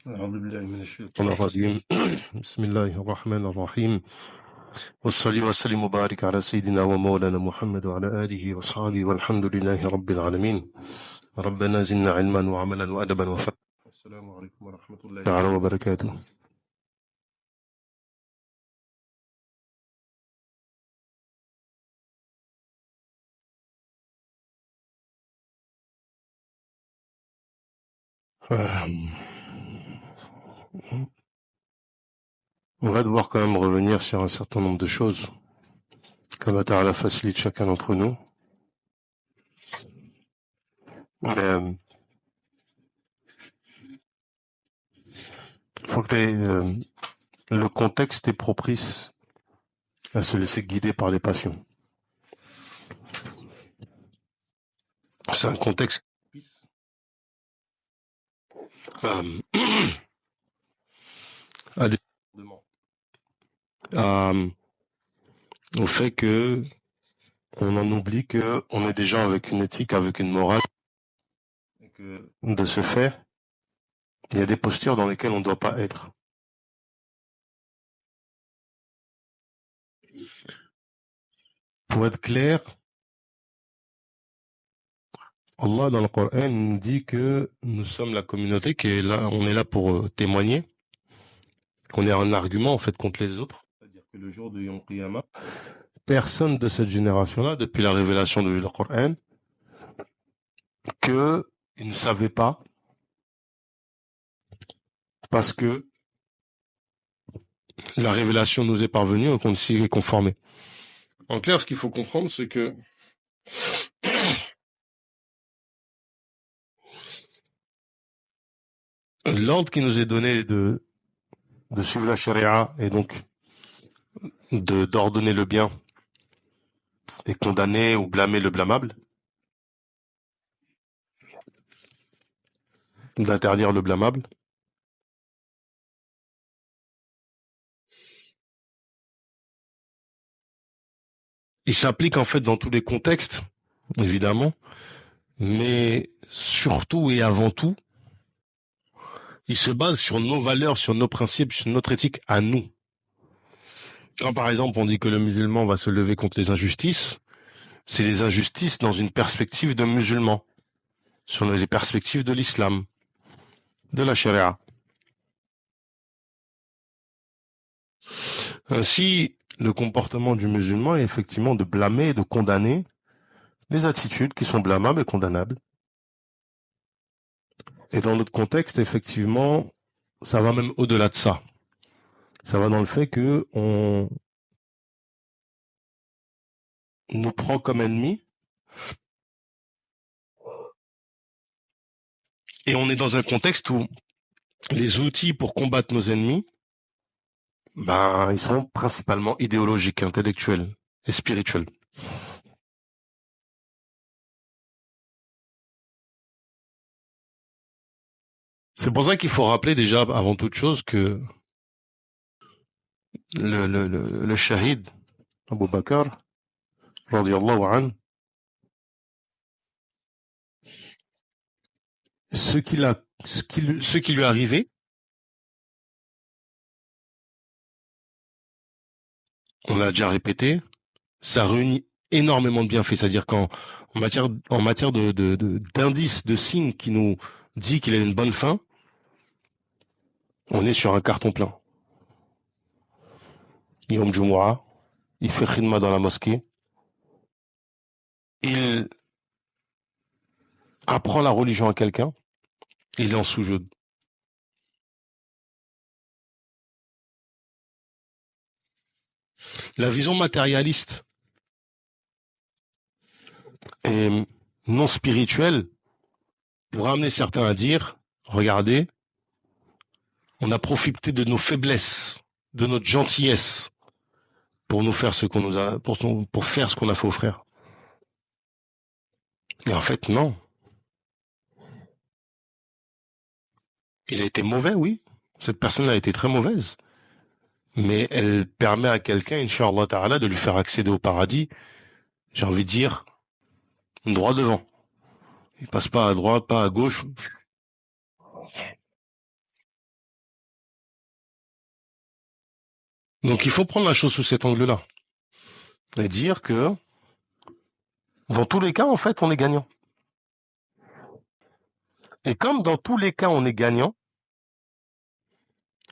أعوذ بالله من الشيطان الرجيم بسم الله الرحمن الرحيم والصلاة والسلام وبارك على سيدنا ومولانا محمد وعلى آله وصحبه والحمد لله رب العالمين ربنا زدنا علما وعملا وأدبا وفقها السلام عليكم ورحمة الله تعالى وبركاته. On va devoir quand même revenir sur un certain nombre de choses. Qu'Allah Ta'ala facilite chacun d'entre nous. Faut que le contexte est propice à se laisser guider par les passions. C'est un contexte au fait que on en oublie que on est des gens avec une éthique, avec une morale, et que de ce fait, il y a des postures dans lesquelles on ne doit pas être. Pour être clair, Allah dans le Coran nous dit que nous sommes la communauté qui est là, on est là pour témoigner, qu'on est un argument en fait contre les autres. C'est-à-dire que le jour de Yom Qiyamah, personne de cette génération-là, depuis la révélation du Coran, que ils ne savaient pas, parce que la révélation nous est parvenue et qu'on s'y est conformé. En clair, ce qu'il faut comprendre, c'est que l'ordre qui nous est donné de suivre la charia et donc d'ordonner le bien et condamner ou blâmer le blâmable, d'interdire le blâmable, il s'applique en fait dans tous les contextes, évidemment, mais surtout et avant tout, il se base sur nos valeurs, sur nos principes, sur notre éthique à nous. Quand par exemple on dit que le musulman va se lever contre les injustices, c'est les injustices dans une perspective de musulman, sur les perspectives de l'islam, de la charia. Ainsi, le comportement du musulman est effectivement de blâmer et de condamner les attitudes qui sont blâmables et condamnables. Et dans notre contexte, effectivement, ça va même au-delà de ça. Ça va dans le fait que on nous prend comme ennemis et on est dans un contexte où les outils pour combattre nos ennemis, ils sont principalement idéologiques, intellectuels et spirituels. C'est pour ça qu'il faut rappeler déjà, avant toute chose, que le shahid, Abu Bakr, radiyallahu anhu, ce qui lui est arrivé, on l'a déjà répété, ça réunit énormément de bienfaits. C'est-à-dire qu'en matière d'indices, de signes qui nous dit qu'il a une bonne fin, on est sur un carton plein. Yom Jumu'ah, il fait khidma dans la mosquée, il apprend la religion à quelqu'un, il est en sous-jude. La vision matérialiste et non spirituelle pourrait amener certains à dire, regardez, on a profité de nos faiblesses, de notre gentillesse, pour nous faire ce qu'on nous a, pour faire ce qu'on a fait aux frères. Et en fait, non. Il a été mauvais, oui. Cette personne a été très mauvaise. Mais elle permet à quelqu'un, Inch'Allah Ta'ala, de lui faire accéder au paradis, j'ai envie de dire, droit devant. Il passe pas à droite, pas à gauche. Donc il faut prendre la chose sous cet angle-là et dire que dans tous les cas, en fait, on est gagnant. Et comme dans tous les cas, on est gagnant,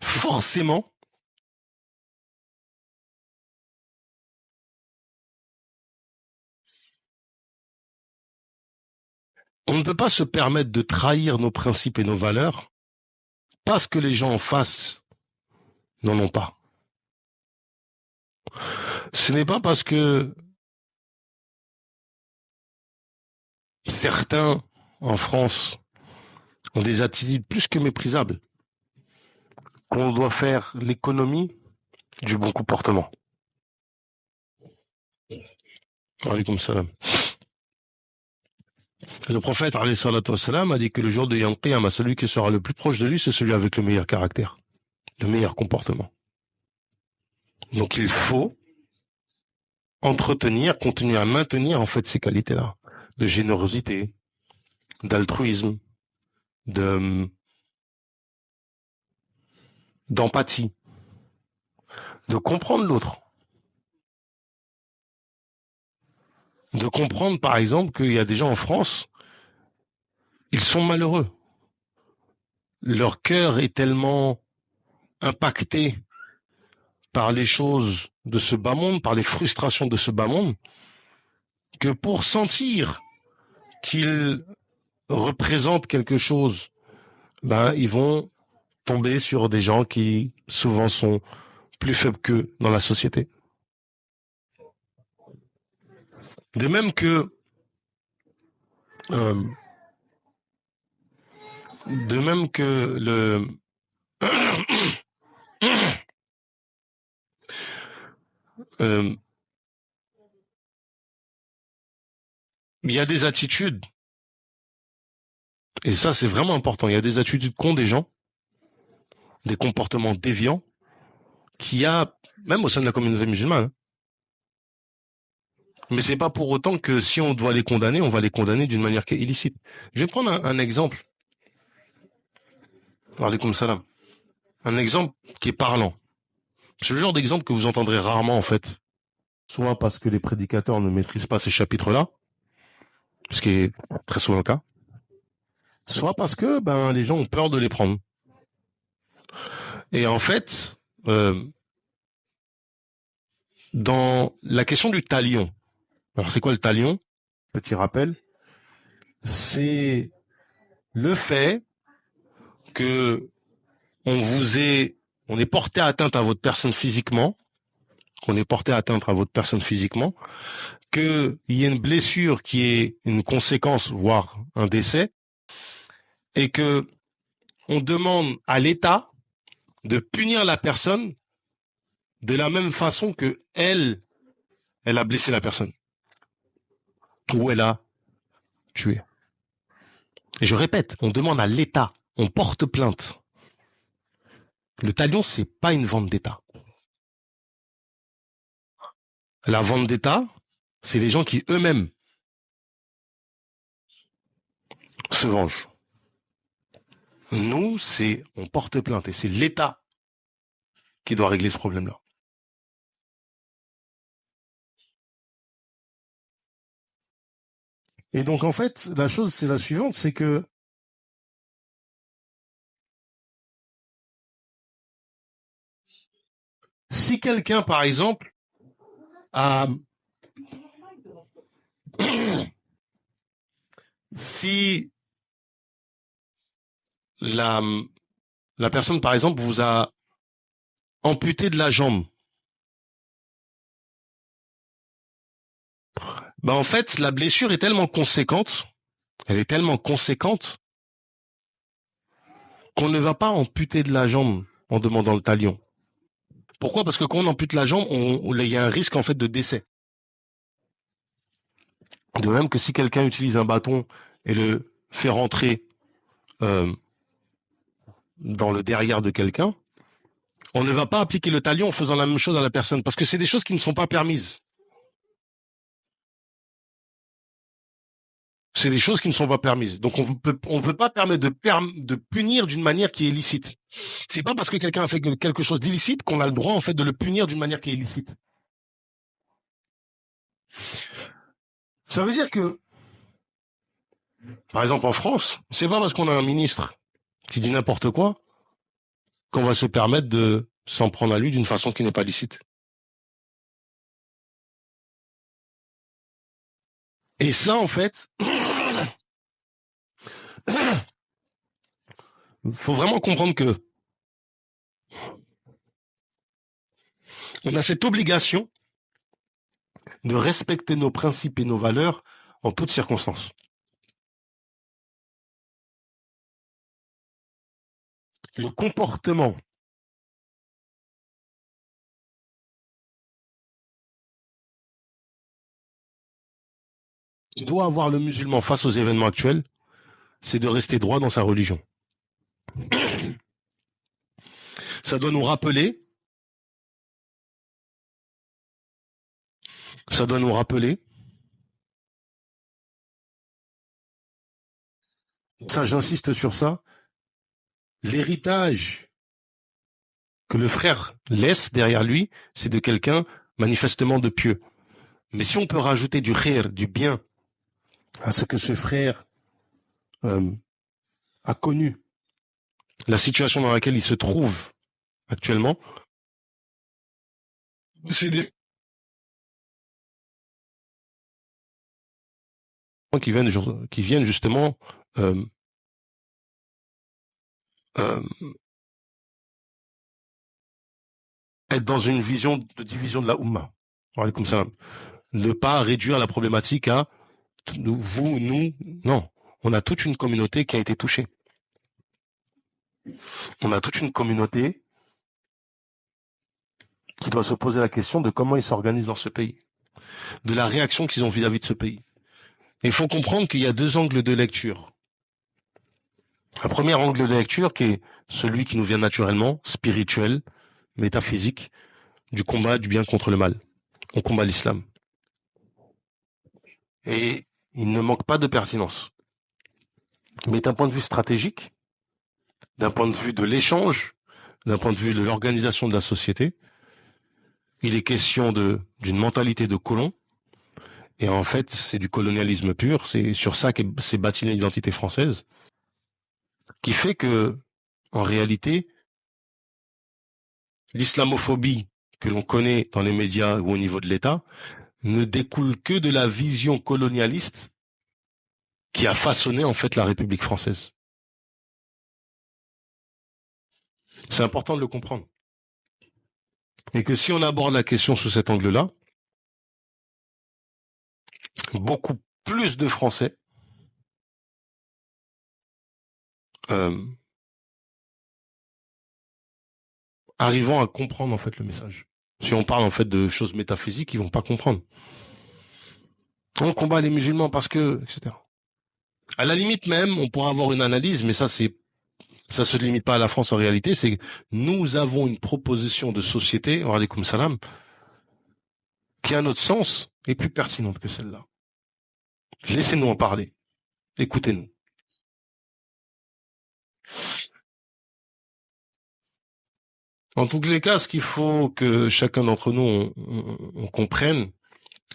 forcément, on ne peut pas se permettre de trahir nos principes et nos valeurs parce que les gens en face n'en ont pas. Ce n'est pas parce que certains en France ont des attitudes plus que méprisables qu'on doit faire l'économie du bon comportement. Alaykoum salam. Le prophète alayhi salatu wassalam, a dit que le jour de Yawm Qiyamah, celui qui sera le plus proche de lui, c'est celui avec le meilleur caractère, le meilleur comportement. Donc il faut entretenir, continuer à maintenir en fait ces qualités-là, de générosité, d'altruisme, d'empathie, de comprendre l'autre. De comprendre, par exemple, qu'il y a des gens en France, ils sont malheureux. Leur cœur est tellement impacté par les choses de ce bas monde, par les frustrations de ce bas monde, que pour sentir qu'ils représentent quelque chose, ils vont tomber sur des gens qui souvent sont plus faibles qu'eux dans la société. De même que le il y a des attitudes, et ça c'est vraiment important, il y a des attitudes qu'ont des gens, des comportements déviants, qu'il y a même au sein de la communauté musulmane. Mais c'est pas pour autant que si on doit les condamner, on va les condamner d'une manière qui est illicite. Je vais prendre un exemple. Alaykoum salam. Un exemple qui est parlant. C'est le genre d'exemple que vous entendrez rarement en fait. Soit parce que les prédicateurs ne maîtrisent pas ces chapitres-là, ce qui est très souvent le cas. Soit parce que les gens ont peur de les prendre. Et en fait, dans la question du talion, alors c'est quoi le talion? Petit rappel, c'est le fait que on est porté atteinte à votre personne physiquement, qu'on est porté atteinte à votre personne physiquement, qu'il y ait une blessure qui est une conséquence, voire un décès, et que on demande à l'État de punir la personne de la même façon que elle a blessé la personne. Ou elle a tué. Et je répète, on demande à l'État, on porte plainte. Le talion, c'est pas une vente d'État. La vente d'État, c'est les gens qui eux-mêmes se vengent. Nous, on porte plainte et c'est l'État qui doit régler ce problème-là. Et donc, en fait, la chose, c'est la suivante, c'est que si quelqu'un, par exemple, a... si la personne, par exemple, vous a amputé de la jambe, en fait, la blessure est tellement conséquente, elle est tellement conséquente qu'on ne va pas amputer de la jambe en demandant le talion. Pourquoi? Parce que quand on ampute la jambe, il y a un risque en fait de décès. De même que si quelqu'un utilise un bâton et le fait rentrer dans le derrière de quelqu'un, on ne va pas appliquer le talion en faisant la même chose à la personne, parce que c'est des choses qui ne sont pas permises. C'est des choses qui ne sont pas permises. Donc on peut pas permettre de punir d'une manière qui est illicite. C'est pas parce que quelqu'un a fait quelque chose d'illicite qu'on a le droit en fait de le punir d'une manière qui est illicite. Ça veut dire que, par exemple en France, c'est pas parce qu'on a un ministre qui dit n'importe quoi qu'on va se permettre de s'en prendre à lui d'une façon qui n'est pas licite. Et ça, en fait, faut vraiment comprendre que on a cette obligation de respecter nos principes et nos valeurs en toutes circonstances. Le comportement que doit avoir le musulman face aux événements actuels, c'est de rester droit dans sa religion. Ça doit nous rappeler, ça doit nous rappeler, ça j'insiste sur ça, l'héritage que le frère laisse derrière lui, c'est de quelqu'un manifestement de pieux. Mais si on peut rajouter du khir, du bien, à ce que ce frère a connu, la situation dans laquelle il se trouve actuellement, c'est des gens qui viennent justement euh, euh, être dans une vision de division de la Ummah. Alaykoum salam. Ne pas réduire la problématique à vous, nous, non. On a toute une communauté qui a été touchée. On a toute une communauté qui doit se poser la question de comment ils s'organisent dans ce pays, de la réaction qu'ils ont vis-à-vis de ce pays. Et il faut comprendre qu'il y a deux angles de lecture. Un premier angle de lecture qui est celui qui nous vient naturellement, spirituel, métaphysique, du combat du bien contre le mal. On combat l'islam. Et il ne manque pas de pertinence. Mais d'un point de vue stratégique, d'un point de vue de l'échange, d'un point de vue de l'organisation de la société, il est question d'une mentalité de colon. Et en fait, c'est du colonialisme pur. C'est sur ça qu'est s'est bâtie l'identité française, qui fait que, en réalité, l'islamophobie que l'on connaît dans les médias ou au niveau de l'État ne découle que de la vision colonialiste qui a façonné en fait la République française. C'est important de le comprendre. Et que si on aborde la question sous cet angle-là, beaucoup plus de Français arrivant à comprendre en fait le message. Si on parle en fait de choses métaphysiques, ils vont pas comprendre. On combat les musulmans parce que, etc. À la limite même, on pourra avoir une analyse, mais ça se limite pas à la France en réalité, c'est que nous avons une proposition de société, wa alaykoum salam, qui à notre sens est plus pertinente que celle-là. Laissez-nous en parler. Écoutez-nous. En tous les cas, ce qu'il faut que chacun d'entre nous on comprenne,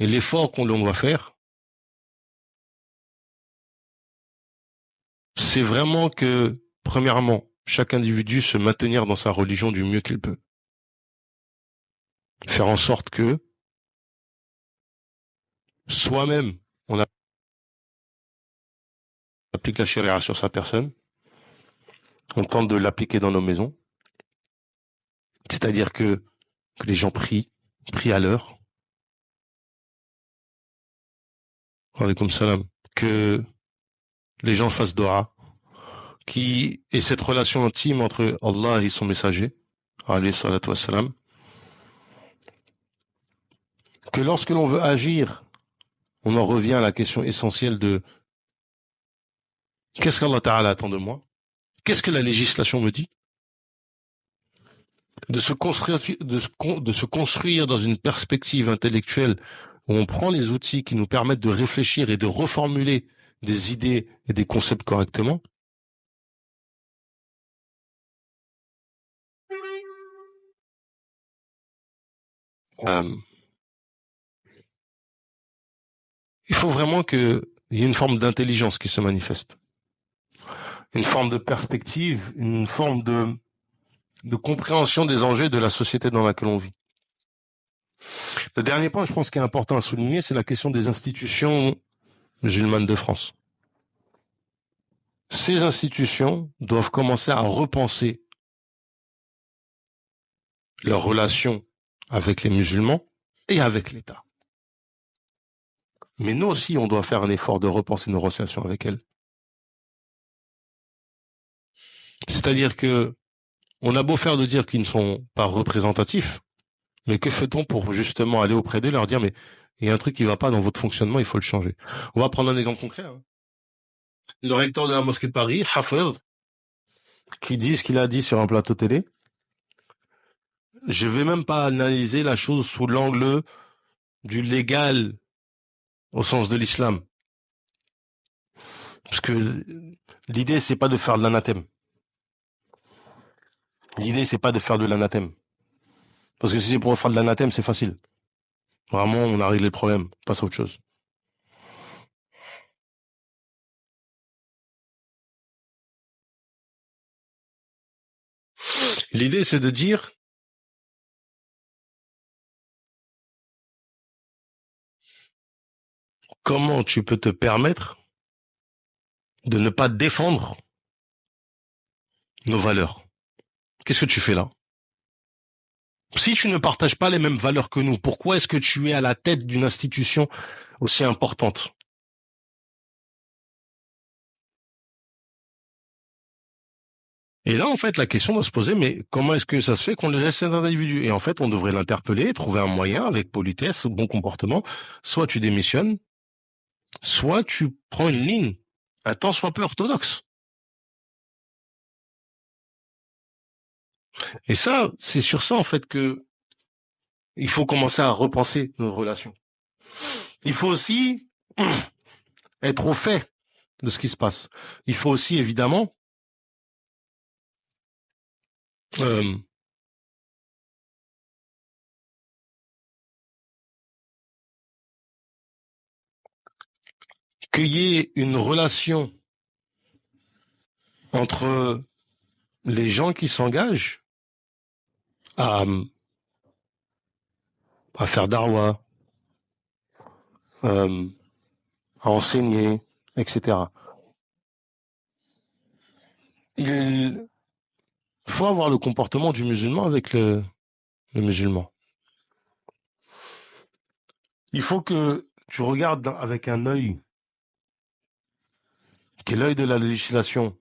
et l'effort qu'on doit faire, c'est vraiment que, premièrement, chaque individu se maintenir dans sa religion du mieux qu'il peut. Faire en sorte que soi-même, on applique la charia sur sa personne, on tente de l'appliquer dans nos maisons, c'est-à-dire que les gens prient à l'heure, alaykoum salam, que les gens fassent dua, qui est cette relation intime entre Allah et son messager, alayhi salatu wassalam, que lorsque l'on veut agir, on en revient à la question essentielle de qu'est-ce qu'Allah Ta'ala attend de moi? Qu'est-ce que la législation me dit? De se construire dans une perspective intellectuelle où on prend les outils qui nous permettent de réfléchir et de reformuler des idées et des concepts correctement, euh, il faut vraiment qu'il y ait une forme d'intelligence qui se manifeste, une forme de perspective, une forme de compréhension des enjeux de la société dans laquelle on vit. Le dernier point, je pense, qui est important à souligner, c'est la question des institutions musulmanes de France. Ces institutions doivent commencer à repenser leurs relations avec les musulmans et avec l'État. Mais nous aussi, on doit faire un effort de repenser nos relations avec elles. C'est-à-dire que on a beau faire de dire qu'ils ne sont pas représentatifs, mais que fait-on pour justement aller auprès d'eux et leur dire mais il y a un truc qui va pas dans votre fonctionnement, il faut le changer. On va prendre un exemple concret. Hein. Le recteur de la mosquée de Paris, Hafez, qui dit ce qu'il a dit sur un plateau télé. Je vais même pas analyser la chose sous l'angle du légal au sens de l'islam. Parce que l'idée, c'est pas de faire de l'anathème. L'idée, c'est pas de faire de l'anathème. Parce que si c'est pour faire de l'anathème, c'est facile. Vraiment, on a réglé le problème. On passe à autre chose. L'idée, c'est de dire comment tu peux te permettre de ne pas défendre nos valeurs. Qu'est-ce que tu fais là? Si tu ne partages pas les mêmes valeurs que nous, pourquoi est-ce que tu es à la tête d'une institution aussi importante? Et là, en fait, la question doit se poser, mais comment est-ce que ça se fait qu'on le laisse cet individu? Et en fait, on devrait l'interpeller, trouver un moyen avec politesse, bon comportement. Soit tu démissionnes, soit tu prends une ligne, un tant soit peu orthodoxe. Et ça, c'est sur ça, en fait, que il faut commencer à repenser nos relations. Il faut aussi être au fait de ce qui se passe. Il faut aussi, évidemment, euh, qu'il y ait une relation entre les gens qui s'engagent à, à faire darwa, euh, à enseigner, etc. Il faut avoir le comportement du musulman avec le musulman. Il faut que tu regardes avec un œil qui est l'œil de la législation,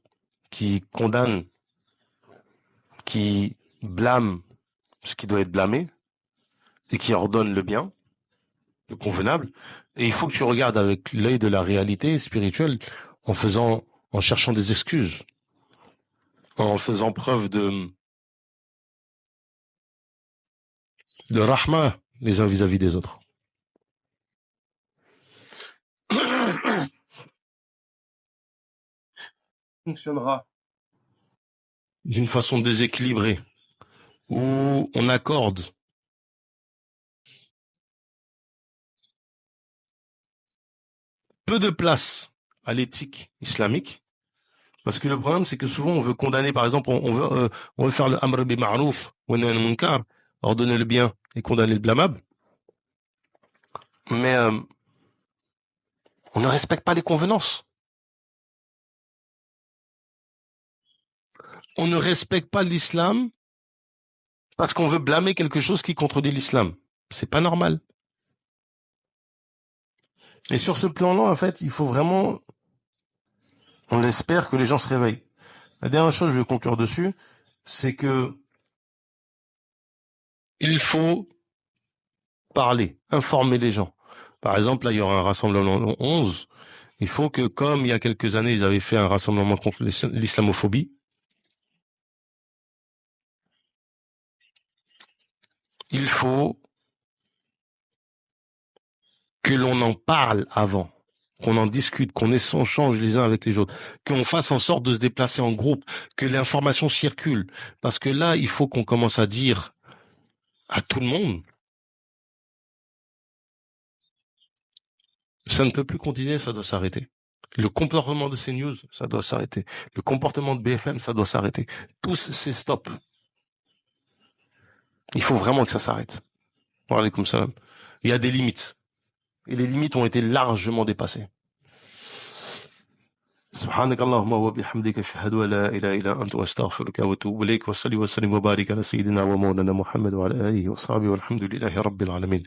qui condamne, qui blâme ce qui doit être blâmé et qui ordonne le bien, le convenable. Et il faut que tu regardes avec l'œil de la réalité spirituelle en faisant, en cherchant des excuses, en faisant preuve de rahma les uns vis-à-vis des autres. Fonctionnera d'une façon déséquilibrée, où on accorde peu de place à l'éthique islamique, parce que le problème, c'est que souvent, on veut condamner, par exemple, on veut faire le amr bi ma'rouf, wa nahy anil munkar, ordonner le bien et condamner le blâmable, mais on ne respecte pas les convenances. On ne respecte pas l'islam parce qu'on veut blâmer quelque chose qui contredit l'islam. C'est pas normal. Et sur ce plan-là, en fait, il faut vraiment, on espère que les gens se réveillent. La dernière chose, je vais conclure dessus, c'est que il faut parler, informer les gens. Par exemple, là, il y aura un rassemblement le 11. Il faut que, comme il y a quelques années, ils avaient fait un rassemblement contre l'islamophobie, il faut que l'on en parle avant. qu'on en discute, qu'on échange les uns avec les autres, qu'on fasse en sorte de se déplacer en groupe, que l'information circule. Parce que là, il faut qu'on commence à dire à tout le monde, ça ne peut plus continuer, ça doit s'arrêter. Le comportement de CNews, ça doit s'arrêter. Le comportement de BFM, ça doit s'arrêter. Tous ces stops. Il faut vraiment que ça s'arrête. Voilà, comme ça. Il y a des limites. Et les limites ont été largement dépassées. سبحانك اللهم وبحمدك أشهد أن لا إله إلا أنت وأستغفرك وأتوب إليك وصلي وسلم وبارك على سيدنا ومولانا محمد وعلى آله وصحبه والحمد لله رب العالمين